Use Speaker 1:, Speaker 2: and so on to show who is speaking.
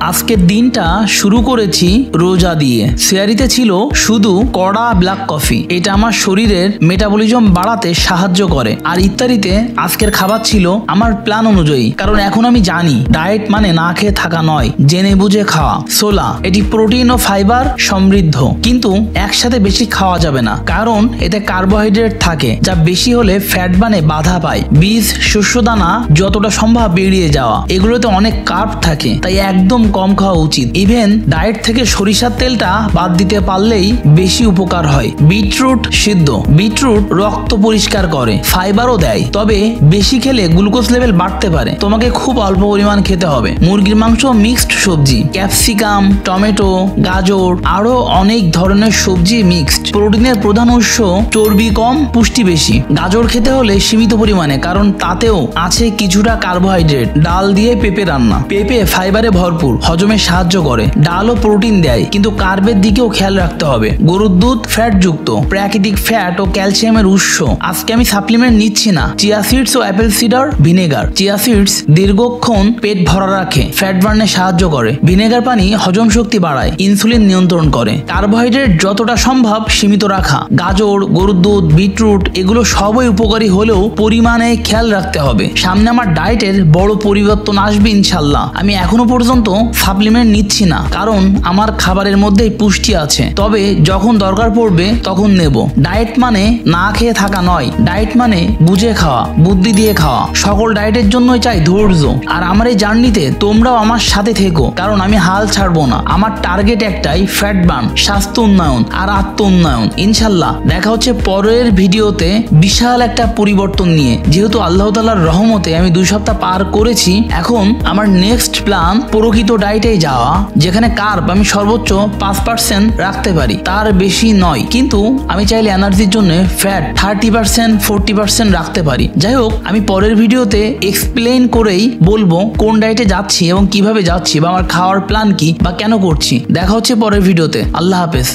Speaker 1: আজকের দিনটা শুরু করেছি রোজা দিয়ে। সিয়ারিতে ছিল শুধু কড়া ব্ল্যাক কফি, এটা আমার শরীরের মেটাবলিজম বাড়াতে সাহায্য করে। আর ইফতারিতে আজকের খাবার ছিল আমার প্ল্যান অনুযায়ী, কারণ এখন আমি জানি ডায়েট মানে না খেয়ে থাকা নয়, জেনে বুঝে খাওয়া। ছোলা, এটি প্রোটিন ও ফাইবার সমৃদ্ধ, কিন্তু একসাথে বেশি খাওয়া যাবে না, কারণ এতে কার্বোহাইড্রেট থাকে যা বেশি হলে ফ্যাট বানে বাধা পায়। বীজ, শস্যদানা যতটা সম্ভব বেরিয়ে যাওয়া, এগুলোতে অনেক কার্ব থাকে, তাই একদম কম খাওয়া উচিত। ইভেন ডায়েট থেকে সরিষার তেলটা বাদ দিতে পারলেই বেশি উপকার হয়। বিটরুট সিদ্ধ, বিটরুট রক্ত পরিষ্কার করে, ফাইবারও দেয়, তবে বেশি খেলে গ্লুকোজ লেভেল বাড়তে পারে। তোমাকে খুব অল্প পরিমাণ খেতে হবে। মুরগির মাংস, মিক্সড সবজি, ক্যাপসিকাম, টমেটো, গাজর, আরো অনেক ধরনের সবজি মিক্সড। প্রোটিনের প্রধান উৎস, চর্বি কম, পুষ্টি বেশি। গাজর খেতে হলে সীমিত পরিমাণে, কারণ তাতেও আছে কিছুটা কার্বোহাইড্রেট। ডাল দিয়ে পেঁপে রান্না, পেঁপে ফাইবারে ভরপুর, হজমে সাহায্য করে। ডালও প্রোটিন দেয়, কিন্তু কার্বের দিকেও খেয়াল রাখতে হবে। গরুর দুধ ফ্যাট যুক্ত, প্রাকৃতিক ফ্যাট ও ক্যালসিয়ামের উৎস। আজকে আমি সাপ্লিমেন্ট নিচ্ছি না। চিয়া সিডস ও apple cider vinegar. Chia seeds দীর্ঘক্ষণ পেট ভরা রাখে, ফ্যাট বার্নে সাহায্য করে। ভিনেগার পানি হজম শক্তি বাড়ায়, ইনসুলিন নিয়ন্ত্রণ করে। কার্বোহাইড্রেট যতটা সম্ভব সীমিত রাখা। গাজর, গরুর দুধ, বিটরুট এগুলো সবই উপকারী হলেও পরিমাণে খেয়াল রাখতে হবে। সামনে আমার ডায়েটের বড় পরিবর্তন আসবে ইনশাল্লাহ। আমি এখনো পর্যন্ত সাপ্লিমেন্ট নিচ্ছি না, কারণ আমার খাবারের মধ্যেই পুষ্টি আছে, তবে যখন দরকার পড়বে তখন নেব। ডায়েট মানে না খেয়ে থাকা নয়, ডায়েট মানে বুঝে খাওয়া, বুদ্ধি দিয়ে খাওয়া। সকল ডায়েটের জন্যই চাই ধৈর্য। আর আমার এই জার্নিতে তোমরাও আমার সাথে থেকো, কারণ আমি হাল ছাড়বো না। আমার টার্গেট একটাই, ফ্যাট বার্ন, স্বাস্থ্য উন্নয়ন আর আত্ম উন্নয়ন। ইনশাল্লাহ দেখা হচ্ছে পরের ভিডিওতে বিশাল একটা পরিবর্তন নিয়ে। যেহেতু আল্লাহ তাআলার রহমতে আমি 2 সপ্তাহ পার করেছি, এখন আমার নেক্সট প্ল্যান প্রকৃত ডায়েটে যাওয়া, যেখানে কার্ব আমি সর্বোচ্চ 5% রাখতে পারি, তার বেশি নয়। কিন্তু আমি চাইলে এনার্জির জন্য ফ্যাট 30%, 40% রাখতে পারি। যাই হোক, আমি পরের ভিডিওতে এক্সপ্লেইন করেই বলবো কোন ডায়েটে যাচ্ছি এবং কিভাবে যাচ্ছি, বা আমার খাওয়ার প্ল্যান কি বা কেন করছি। দেখা হচ্ছে পরের ভিডিওতে। আল্লাহ হাফেজ।